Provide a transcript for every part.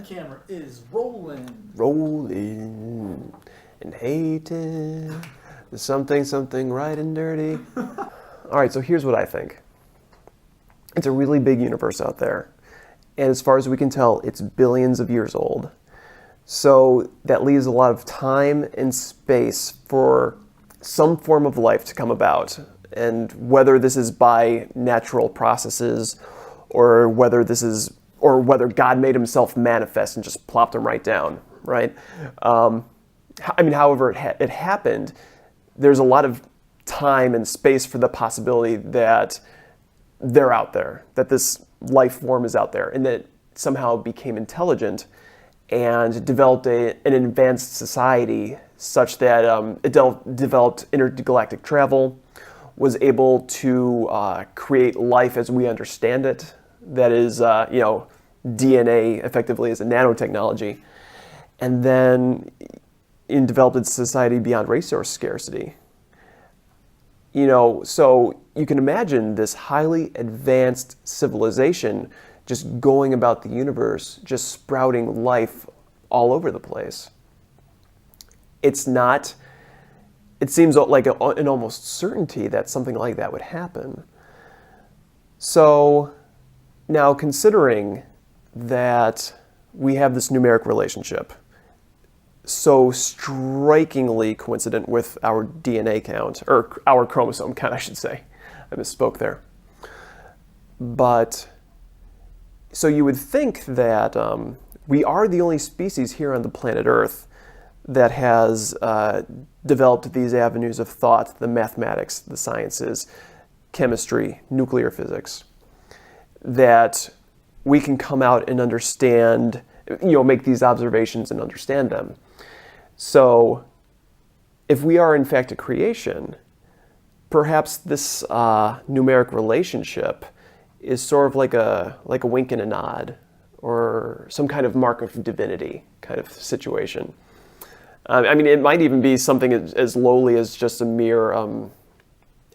camera is rolling. Rolling and hating. Something right and dirty. All right, so here's what I think. It's a really big universe out there. And as far as we can tell, it's billions of years old. So that leaves a lot of time and space for some form of life to come about. And whether this is by natural processes or whether God made himself manifest and just plopped him right down, right? However it happened, there's a lot of time and space for the possibility that they're out there, that this life form is out there, and that it somehow became intelligent and developed an advanced society such that it developed intergalactic travel, was able to create life as we understand it. That is, DNA effectively is a nanotechnology, and then developed a society beyond resource scarcity. So you can imagine this highly advanced civilization just going about the universe, just sprouting life all over the place. It seems like an almost certainty that something like that would happen. So now, considering that we have this numeric relationship, so strikingly coincident with our DNA count, or our chromosome count, I should say. I misspoke there. But, so you would think that we are the only species here on the planet Earth that has developed these avenues of thought, the mathematics, the sciences, chemistry, nuclear physics, that we can come out and understand, make these observations and understand them. So if we are in fact a creation, perhaps this numeric relationship is sort of like a wink and a nod, or some kind of mark of divinity kind of situation. It might even be something as lowly as just a mere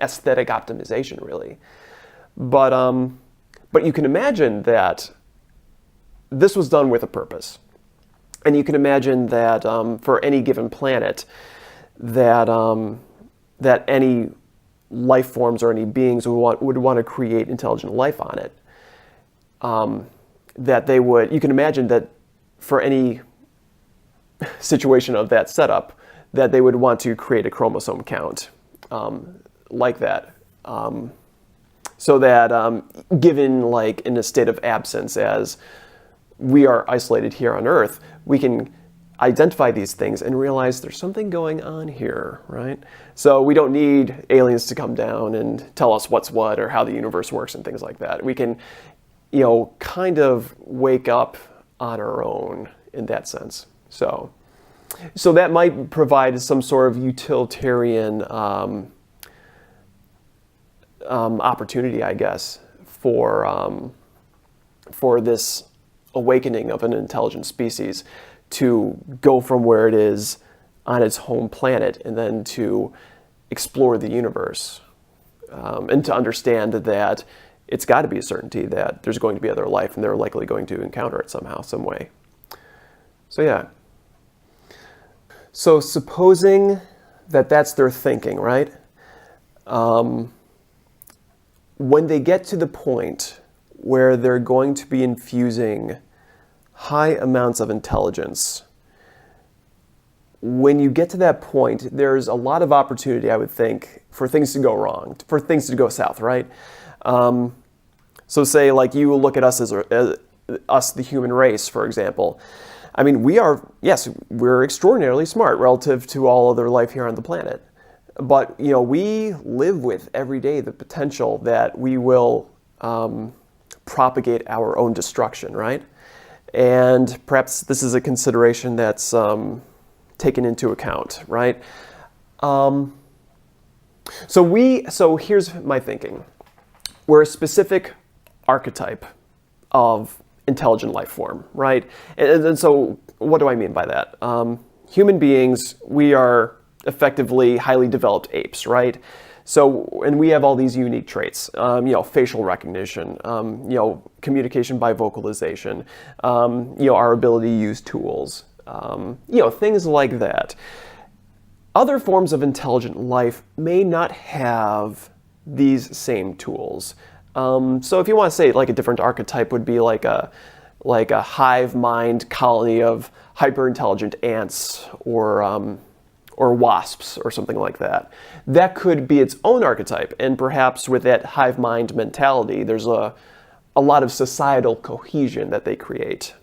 aesthetic optimization, really. But you can imagine that this was done with a purpose. And you can imagine that for any given planet, that any life forms or any beings would want to create intelligent life on it. You can imagine that for any situation of that setup, that they would want to create a chromosome count like that. So that given like in a state of absence, as we are isolated here on Earth, we can identify these things and realize there's something going on here, right? So we don't need aliens to come down and tell us what's what or how the universe works and things like that. We can, kind of wake up on our own in that sense. So that might provide some sort of utilitarian opportunity, I guess, for this awakening of an intelligent species to go from where it is on its home planet and then to explore the universe and to understand that it's got to be a certainty that there's going to be other life and they're likely going to encounter it somehow, some way. So yeah. So supposing that that's their thinking, right? When they get to the point where they're going to be infusing high amounts of intelligence, when you get to that point, there's a lot of opportunity, I would think, for things to go wrong, for things to go south, right? So say, like, you look at us as us, the human race, for example. We're extraordinarily smart relative to all other life here on the planet. But, we live with every day the potential that we will propagate our own destruction, right? And perhaps this is a consideration that's taken into account, right? So here's my thinking. We're a specific archetype of intelligent life form, right? And so what do I mean by that? Human beings, we are effectively highly developed apes, right? And we have all these unique traits, facial recognition, communication by vocalization, our ability to use tools, things like that. Other forms of intelligent life may not have these same tools. So if you want to say like a different archetype would be like a hive mind colony of hyper-intelligent ants or wasps or something like that. That could be its own archetype, and perhaps with that hive mind mentality, there's a lot of societal cohesion that they create.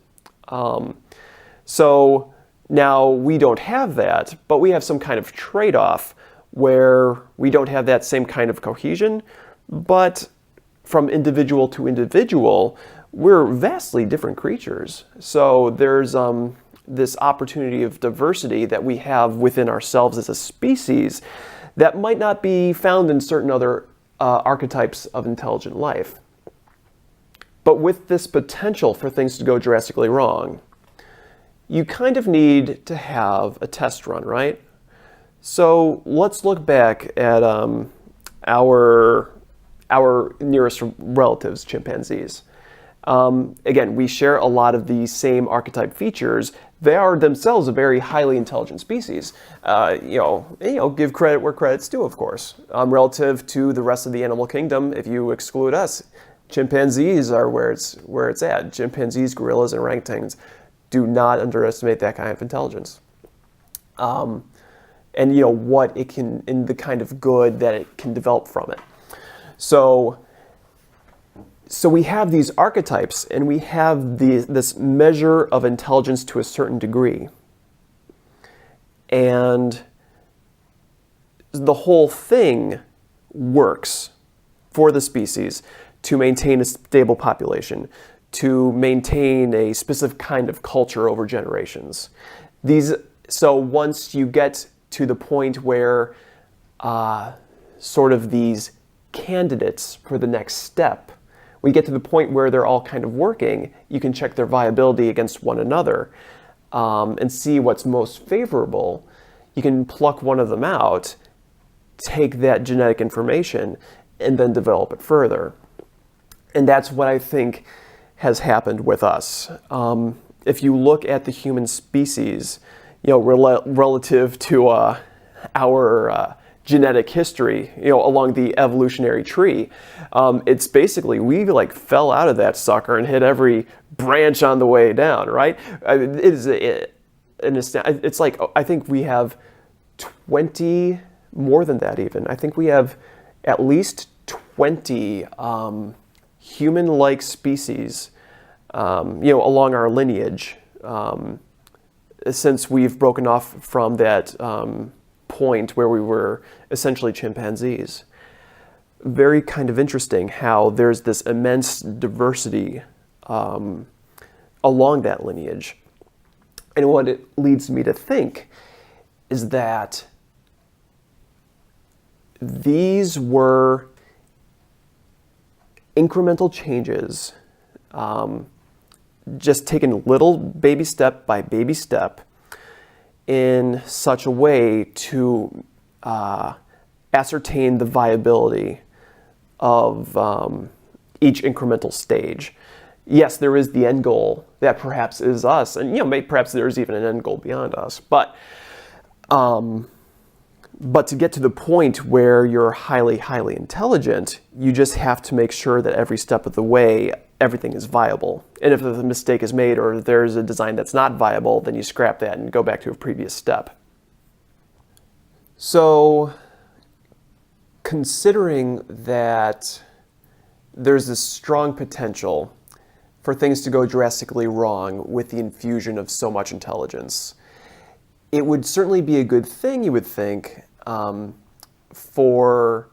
So now we don't have that, but we have some kind of trade-off where we don't have that same kind of cohesion, but from individual to individual, we're vastly different creatures. So there's this opportunity of diversity that we have within ourselves as a species that might not be found in certain other archetypes of intelligent life. But with this potential for things to go drastically wrong, you kind of need to have a test run, right? So let's look back at our nearest relatives, chimpanzees. Again, we share a lot of the same archetype features. They are themselves a very highly intelligent species. Give credit where credit's due, of course. Relative to the rest of the animal kingdom, if you exclude us, chimpanzees are where it's at. Chimpanzees, gorillas, and orangutans. Do not underestimate that kind of intelligence. And what it can, and the kind of good that it can develop from it. So we have these archetypes, and we have this measure of intelligence to a certain degree. And the whole thing works for the species to maintain a stable population, to maintain a specific kind of culture over generations. So once you get to the point where sort of these candidates for the next step, we get to the point where they're all kind of working, you can check their viability against one another and see what's most favorable. You can pluck one of them out, take that genetic information, and then develop it further. And that's what I think has happened with us. If you look at the human species, relative to our genetic history, along the evolutionary tree, it's basically we fell out of that sucker and hit every branch on the way down, right? It's like I think we have 20, more than that even. I think we have at least 20 human-like species, along our lineage, since we've broken off from that point where we were essentially chimpanzees. Very kind of interesting how there's this immense diversity along that lineage. And what it leads me to think is that these were incremental changes, just taken little baby step by baby step in such a way to ascertain the viability of each incremental stage. Yes, there is the end goal that perhaps is us, and perhaps there's even an end goal beyond us. But to get to the point where you're highly, highly intelligent, you just have to make sure that every step of the way, everything is viable. And if a mistake is made or there's a design that's not viable, then you scrap that and go back to a previous step. So, considering that there's this strong potential for things to go drastically wrong with the infusion of so much intelligence, it would certainly be a good thing, you would think, for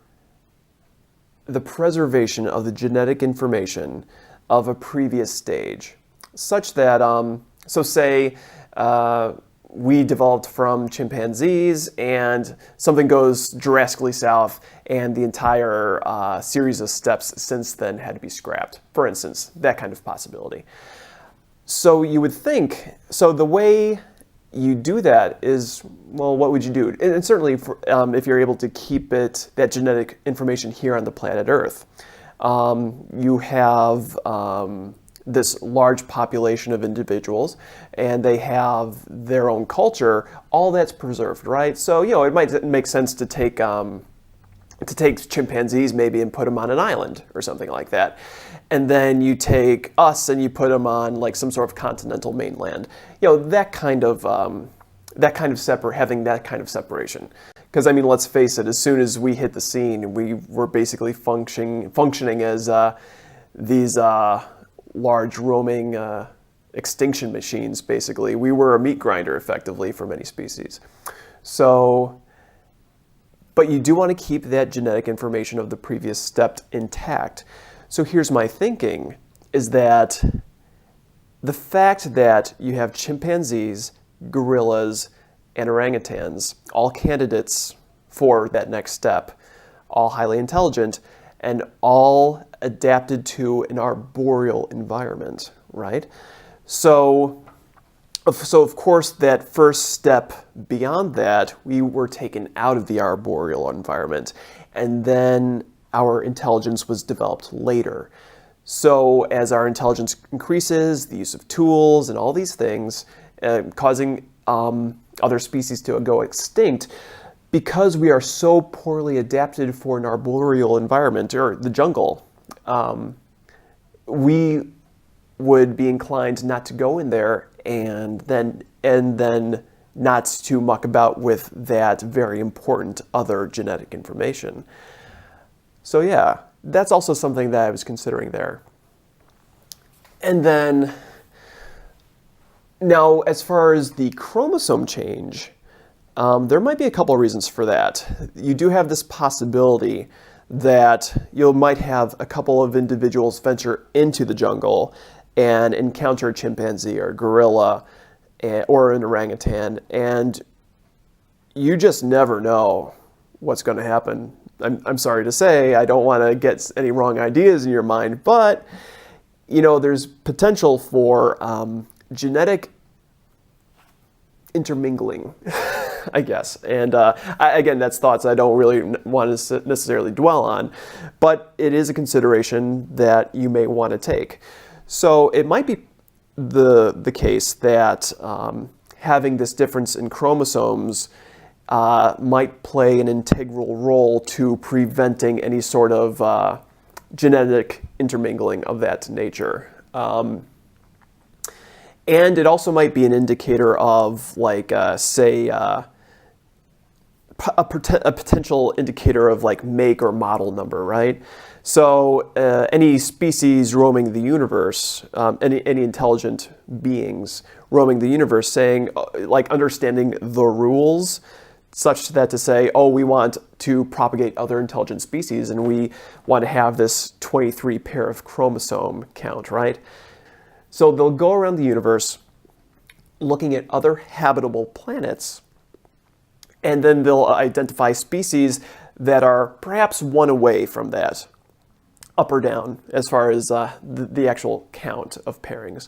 the preservation of the genetic information of a previous stage, such that, so say we developed from chimpanzees and something goes drastically south and the entire series of steps since then had to be scrapped, for instance, that kind of possibility. So you would think, so the way you do that is, well, what would you do? And certainly if you're able to keep that genetic information here on the planet Earth. You have this large population of individuals, and they have their own culture. All that's preserved, right? So, it might make sense to take chimpanzees maybe and put them on an island or something like that. And then you take us and you put them on like some sort of continental mainland. That kind of having that kind of separation. Because let's face it, as soon as we hit the scene, we were basically functioning as these large roaming extinction machines, basically. We were a meat grinder, effectively, for many species. So, but you do want to keep that genetic information of the previous step intact. So here's my thinking, is that the fact that you have chimpanzees, gorillas, and orangutans, all candidates for that next step, all highly intelligent, and all adapted to an arboreal environment, right? So of course, that first step beyond that, we were taken out of the arboreal environment, and then our intelligence was developed later. So as our intelligence increases, the use of tools and all these things, causing other species to go extinct, because we are so poorly adapted for an arboreal environment, or the jungle, we would be inclined not to go in there and then not to muck about with that very important other genetic information. So yeah, that's also something that I was considering there. And then, now as far as the chromosome change, there might be a couple of reasons for that. You do have this possibility that you might have a couple of individuals venture into the jungle and encounter a chimpanzee or a gorilla or an orangutan, and you just never know what's going to happen. I'm sorry to say, I don't want to get any wrong ideas in your mind, but there's potential for genetic intermingling, I guess. And again, that's thoughts I don't really want to necessarily dwell on, but it is a consideration that you may want to take. So it might be the case that having this difference in chromosomes might play an integral role to preventing any sort of genetic intermingling of that nature. And it also might be an indicator of, like, say, a potential indicator of, like, make or model number, right? So any species roaming the universe, any intelligent beings roaming the universe, saying, like, understanding the rules, such that to say, oh, we want to propagate other intelligent species, and we want to have this 23 pair of chromosome count, right? So they'll go around the universe looking at other habitable planets, and then they'll identify species that are perhaps one away from that, up or down, as far as the actual count of pairings.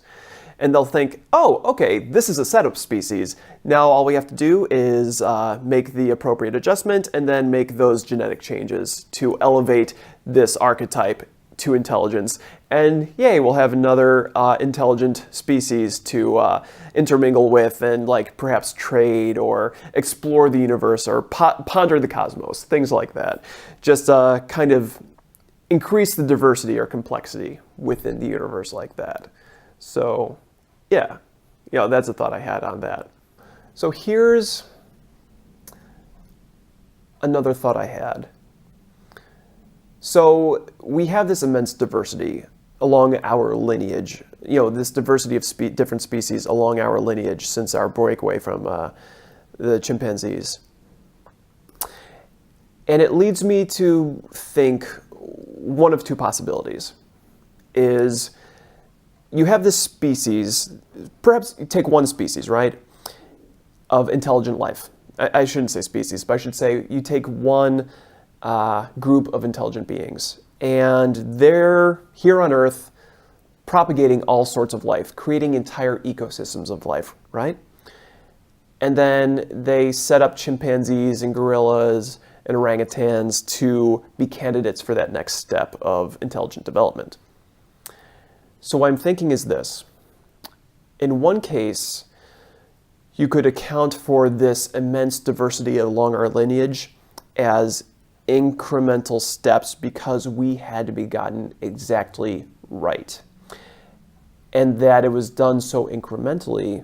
And they'll think, oh, okay, this is a setup species. Now all we have to do is make the appropriate adjustment and then make those genetic changes to elevate this archetype to intelligence. And yay, we'll have another intelligent species to intermingle with and, like, perhaps trade or explore the universe or ponder the cosmos, things like that. Just kind of increase the diversity or complexity within the universe like that. So yeah, that's a thought I had on that. So here's another thought I had. So we have this immense diversity along our lineage, this diversity of different species along our lineage since our breakaway from the chimpanzees. And it leads me to think one of two possibilities is you have this species, perhaps you take one species, right, of intelligent life. I shouldn't say species, but I should say you take one group of intelligent beings, and they're here on Earth propagating all sorts of life, creating entire ecosystems of life, right? and then they set up chimpanzees and gorillas and orangutans to be candidates for that next step of intelligent development. So what I'm thinking is this. In one case, you could account for this immense diversity along our lineage as incremental steps because we had to be gotten exactly right. And that it was done so incrementally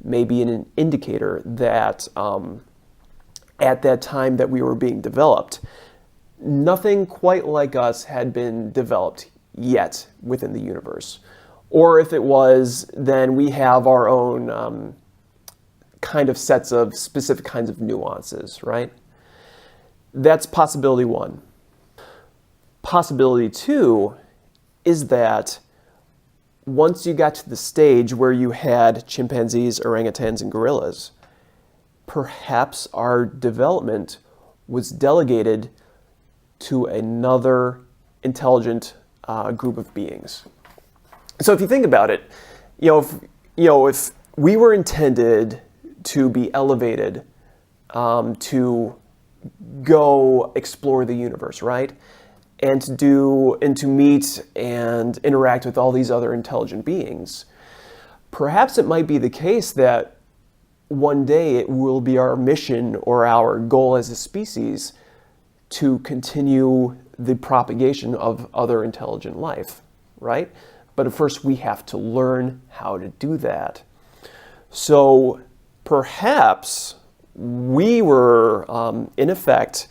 may be an indicator that at that time that we were being developed, nothing quite like us had been developed yet within the universe. Or if it was, then we have our own kind of sets of specific kinds of nuances, right? That's possibility one. Possibility two is that once you got to the stage where you had chimpanzees, orangutans, and gorillas, perhaps our development was delegated to another intelligent group of beings. So if you think about it, if we were intended to be elevated to go explore the universe, right? And to meet and interact with all these other intelligent beings, perhaps it might be the case that one day it will be our mission or our goal as a species to continue the propagation of other intelligent life, right? But at first we have to learn how to do that. So perhaps we were, in effect,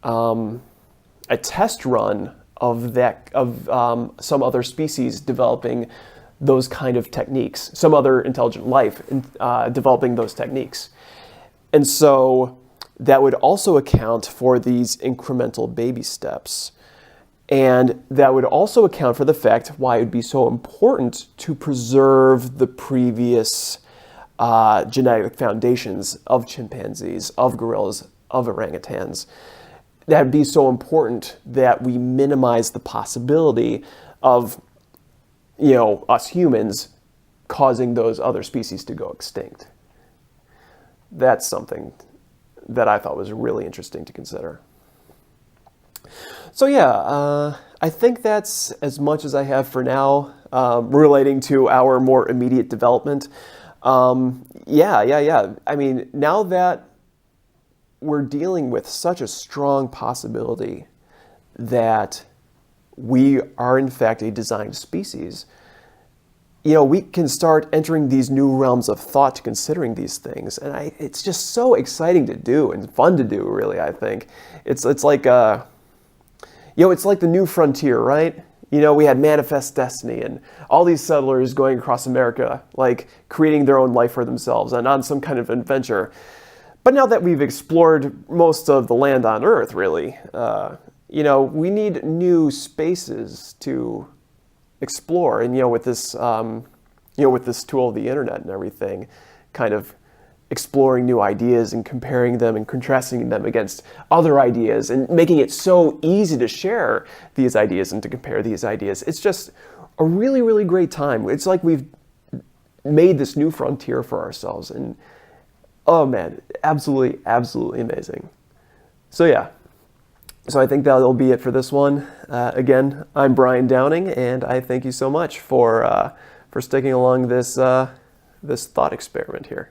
a test run of some other species developing those kind of techniques, some other intelligent life developing those techniques. And so that would also account for these incremental baby steps. And that would also account for the fact why it would be so important to preserve the previous genetic foundations of chimpanzees, of gorillas, of orangutans. That would be so important that we minimize the possibility of, us humans causing those other species to go extinct. That's something that I thought was really interesting to consider. So yeah, I think that's as much as I have for now relating to our more immediate development. Yeah. I mean, now that we're dealing with such a strong possibility that we are in fact a designed species, we can start entering these new realms of thought considering these things. And it's just so exciting to do and fun to do, really, I think. It's like, it's like the new frontier, right? We had Manifest Destiny and all these settlers going across America, like creating their own life for themselves and on some kind of adventure. But now that we've explored most of the land on Earth, really, we need new spaces to explore. And with this, with this tool, the internet and everything, kind of exploring new ideas and comparing them and contrasting them against other ideas and making it so easy to share these ideas and to compare these ideas. It's just a really, really great time. It's like we've made this new frontier for ourselves. And oh man, absolutely, absolutely amazing. So yeah, so I think that'll be it for this one. Again, I'm Brian Downing, and I thank you so much for sticking along this thought experiment here.